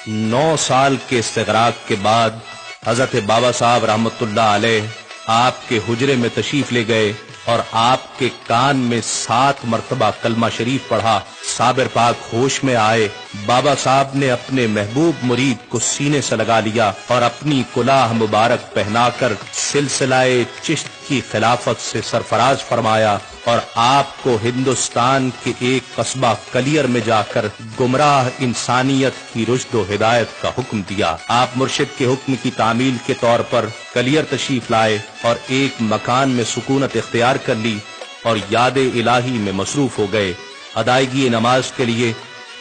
9 साल के इस्तिगराक के बाद हजरत बाबा साहब रहमतुल्लाह अलैह आपके हुजरे में तशरीफ ले गए और आपके कान में 7 मरतबा कलमा शरीफ पढ़ा। साबिर पाक होश में आए। बाबा साहब ने अपने महबूब मुरीद को सीने से लगा लिया और अपनी कुलाह मुबारक पहनाकर सिलसिलाए चिश्त की खिलाफत से सरफराज फरमाया और आपको हिंदुस्तान के एक कस्बा कलियर में जाकर गुमराह इंसानियत की रुश्द व हिदायत का हुक्म दिया। आप मुर्शिद के हुक्म की तामील के तौर पर कलियर तशरीफ लाए और एक मकान में सुकूनत इख्तियार कर ली और याद इलाही में मसरूफ हो गए। अदायगी नमाज के लिए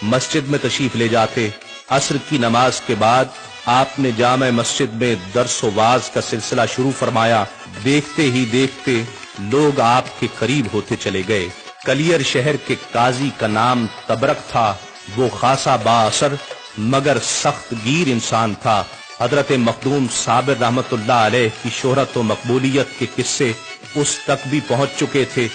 मस्जिद में तशरीफ ले जाते। असर की नमाज के बाद आपने जामे मस्जिद में दर्स व वाज का सिलसिला शुरू फरमाया। देखते ही देखते लोग आपके करीब होते चले गए। कलियर शहर के काजी का नाम तबरक था। वो खासा बाअसर मगर सख्त गिर इंसान था। हजरत मखदूम साबिर रहमतुल्लाह अलैह की शोहरत व मकबूलियत के किस्से उस तक भी पहुंच चुके थे।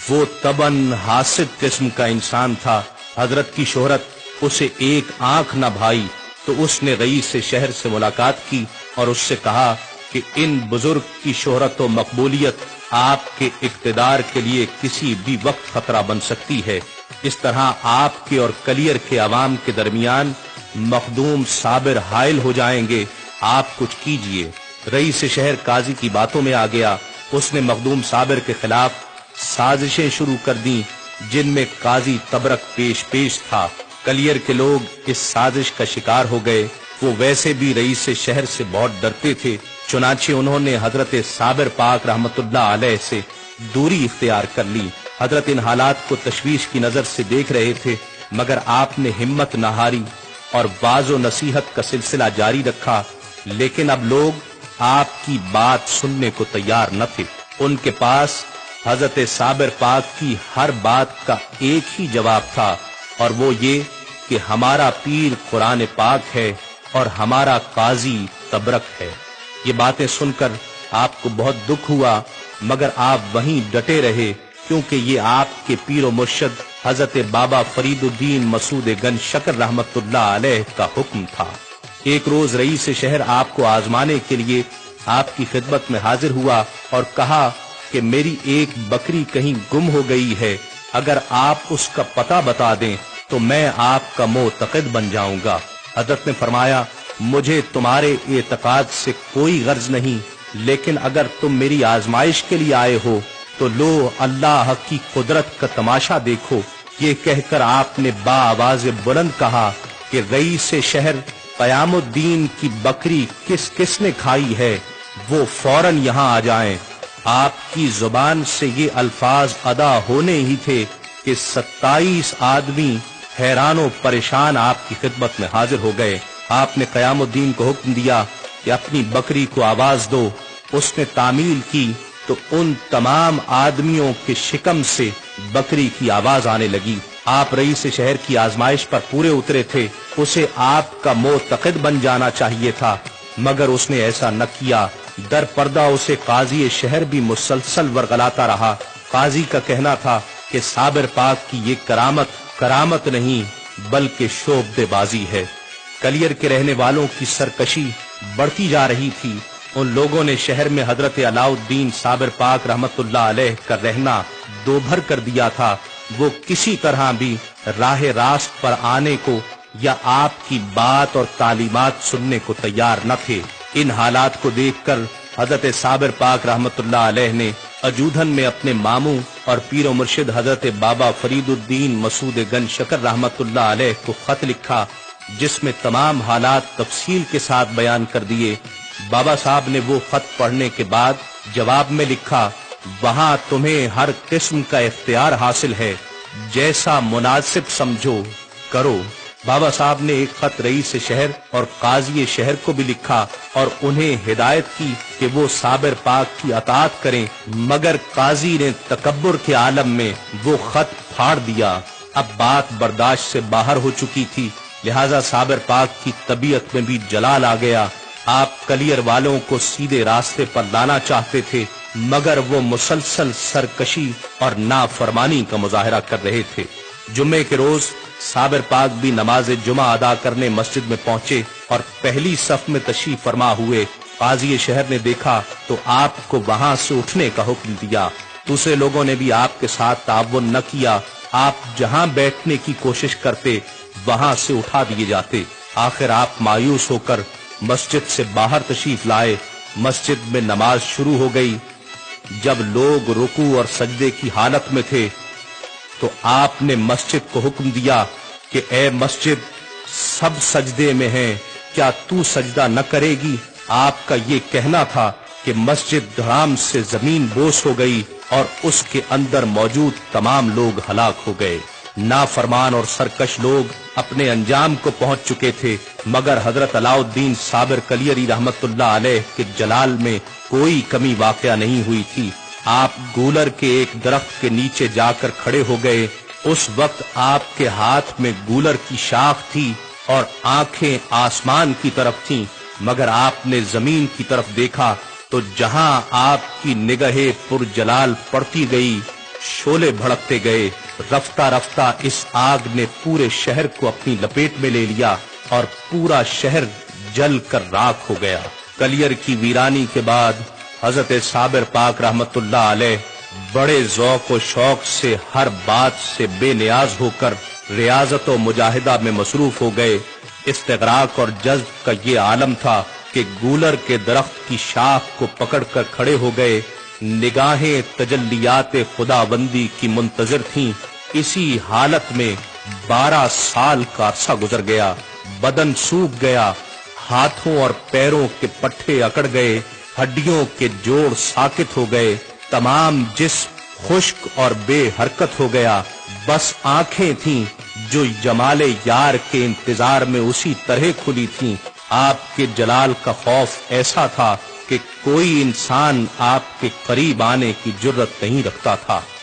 वो तबन हासिद किस्म का इंसान था। हजरत की शोहरत उसे एक आंख न भाई तो उसने रईस शहर से मुलाकात की और उससे कहा कि इन बुजुर्ग की शोहरत व मकबूलियत आपके इक्तदार के लिए किसी भी वक्त खतरा बन सकती है। इस तरह आपके और कलियर के अवाम के दरमियान मखदूम साबिर हाइल हो जाएंगे। आप कुछ कीजिए। रईस शहर काजी की बातों में आ गया। उसने मखदूम साबिर के खिलाफ साजिशें शुरू कर दी जिनमें काजी तबरक पेश था। कलियर के लोग इस साजिश का शिकार हो गए। वो वैसे भी रईस शहर से बहुत डरते थे। चुनाचे उन्होंने हजरत साबिर पाक रहमतुल्लाह अलैह से दूरी इख्तियार कर ली। हजरत इन हालात को तशवीश की नजर से देख रहे थे मगर आपने हिम्मत न हारी और वाज़ो नसीहत का सिलसिला जारी रखा। लेकिन अब लोग आपकी बात सुनने को तैयार न थे। उनके पास हजरत साबिर पाक की हर बात का एक ही जवाब था और वो ये कि हमारा पीर कुरान पाक है और हमारा काजी तबरक है। ये बातें सुनकर आपको बहुत दुख हुआ मगर आप वहीं डटे रहे क्योंकि ये आपके पीर व मुर्शिद हजरत बाबा फरीदुद्दीन मसूद गंज शकर रहमतुल्लाह अलैह का हुक्म था। एक रोज रईस शहर आपको आजमाने के लिए आपकी खिदमत में हाजिर हुआ और कहा कि मेरी एक बकरी कहीं गुम हो गई है। अगर आप उसका पता बता दें तो मैं आपका मोतक़िद बन जाऊंगा। हजरत ने फरमाया मुझे तुम्हारे एतकाद से कोई गर्ज नहीं, लेकिन अगर तुम मेरी आजमाइश के लिए आए हो तो लो अल्लाह की कुदरत का तमाशा देखो। ये कहकर आपने बाआवाज़ बुलंद कहा कि रईस शहर क़यामुद्दीन की बकरी किस किसने खाई है, वो फौरन यहाँ आ जाएं। आपकी जुबान से ये अल्फाज अदा होने ही थे कि 27 आदमी हैरानो परेशान आपकी खिदमत में हाजिर हो गए। आपने क़यामुद्दीन को हुक्म दिया कि अपनी बकरी को आवाज दो। उसने तामील की तो उन तमाम आदमियों के शिकम से बकरी की आवाज आने लगी। आप रईस शहर की आजमाइश पर पूरे उतरे थे। उसे आपका मोतक़िद बन जाना चाहिए था मगर उसने ऐसा न किया। दर पर्दा उसे काजी शहर भी मुसलसल वरगलाता रहा। काजी का कहना था कि साबिर पाक की ये करामत नहीं बल्कि शोबदेबाजी है। कलियर के रहने वालों की सरकशी बढ़ती जा रही थी। उन लोगों ने शहर में हजरत अलाउद्दीन साबिर पाक रहमतुल्लाह अलैह का रहना दोभर कर दिया था। वो किसी तरह भी राह रास्त पर आने को या आपकी बात और तालीमात सुनने को तैयार न थे। इन हालात को देखकर हजरत साबिर पाक रहमतुल्लाह अलैह ने अजूधन में अपने मामू और पीर मुर्शिद हजरत बाबा फरीदुद्दीन मसूद गंज शकर रहमतुल्लाह अलैह को खत लिखा जिसमें तमाम हालात तफसील के साथ बयान कर दिए। बाबा साहब ने वो खत पढ़ने के बाद जवाब में लिखा, वहां तुम्हें हर किस्म का इख्तियार हासिल है, जैसा मुनासिब समझो करो। बाबा साहब ने एक खत रईस शहर और काजी शहर को भी लिखा और उन्हें हिदायत की कि वो साबिर पाक की अताअत करें, मगर काजी ने तकब्बुर के आलम में वो खत फाड़ दिया। अब बात बर्दाश्त से बाहर हो चुकी थी, लिहाजा साबिर पाक की तबीयत में भी जलाल आ गया। आप कलियर वालों को सीधे रास्ते पर लाना चाहते थे मगर वो मुसलसल सरकशी और नाफरमानी का मुजाहरा कर रहे थे। जुम्मे के रोज साबिर पाक भी नमाज जुमा अदा करने मस्जिद में पहुंचे और पहली सफ में तशरीफ फरमा हुए। काजी शहर ने देखा तो आपको वहां से उठने का हुक्म दिया। दूसरे लोगों ने भी आपके साथ ताअवुन न किया। आप जहां बैठने की कोशिश करते वहां से उठा दिए जाते। आखिर आप मायूस होकर मस्जिद से बाहर तशरीफ लाए। मस्जिद में नमाज शुरू हो गई। जब लोग रुकू और सजदे की हालत में थे तो आपने मस्जिद को हुक्म दिया कि ए मस्जिद, सब सजदे में हैं, क्या तू सजदा न करेगी? आपका ये कहना था कि मस्जिद धड़ाम से जमीन बोस हो गई और उसके अंदर मौजूद तमाम लोग हलाक हो गए। नाफरमान और सरकश लोग अपने अंजाम को पहुंच चुके थे, मगर हजरत अलाउद्दीन साबिर कलियरी रहमतुल्लाह अलैह के जलाल में कोई कमी वाक़या नहीं हुई थी। आप गूलर के एक दरख्त के नीचे जाकर खड़े हो गए। उस वक्त आपके हाथ में गूलर की शाख थी और आंखें आसमान की तरफ थीं, मगर आपने जमीन की तरफ देखा तो जहां आपकी निगाहे पुरजलाल पड़ती गई, शोले भड़कते गए। रफ्ता रफ्ता इस आग ने पूरे शहर को अपनी लपेट में ले लिया और पूरा शहर जल कर राख हो गया। कलियर की वीरानी के बाद हजरत साबिर पाक रहमतुल्लाह अलैह बड़े ज़ौक़ व शौक से हर बात से बेनियाज होकर रियाजत व मुजाहिदा में मसरूफ हो गए। इस्तिग़राक़ और जज्ब का ये आलम था कि गूलर के दरख्त की शाख को पकड़कर खड़े हो गए। निगाहें तजल्लियात खुदाबंदी की मुंतज़िर थीं। इसी हालत में 12 साल का अरसा गुजर गया। बदन सूख गया, हाथों और पैरों के पट्टे अकड़ गए, हड्डियों के जोड़ साकित हो गए, तमाम जिस्म खुश्क और बेहरकत हो गया। बस आंखें थीं जो जमाले यार के इंतजार में उसी तरह खुली थीं। आपके जलाल का खौफ ऐसा था कि कोई इंसान आपके करीब आने की जुर्रत नहीं रखता था।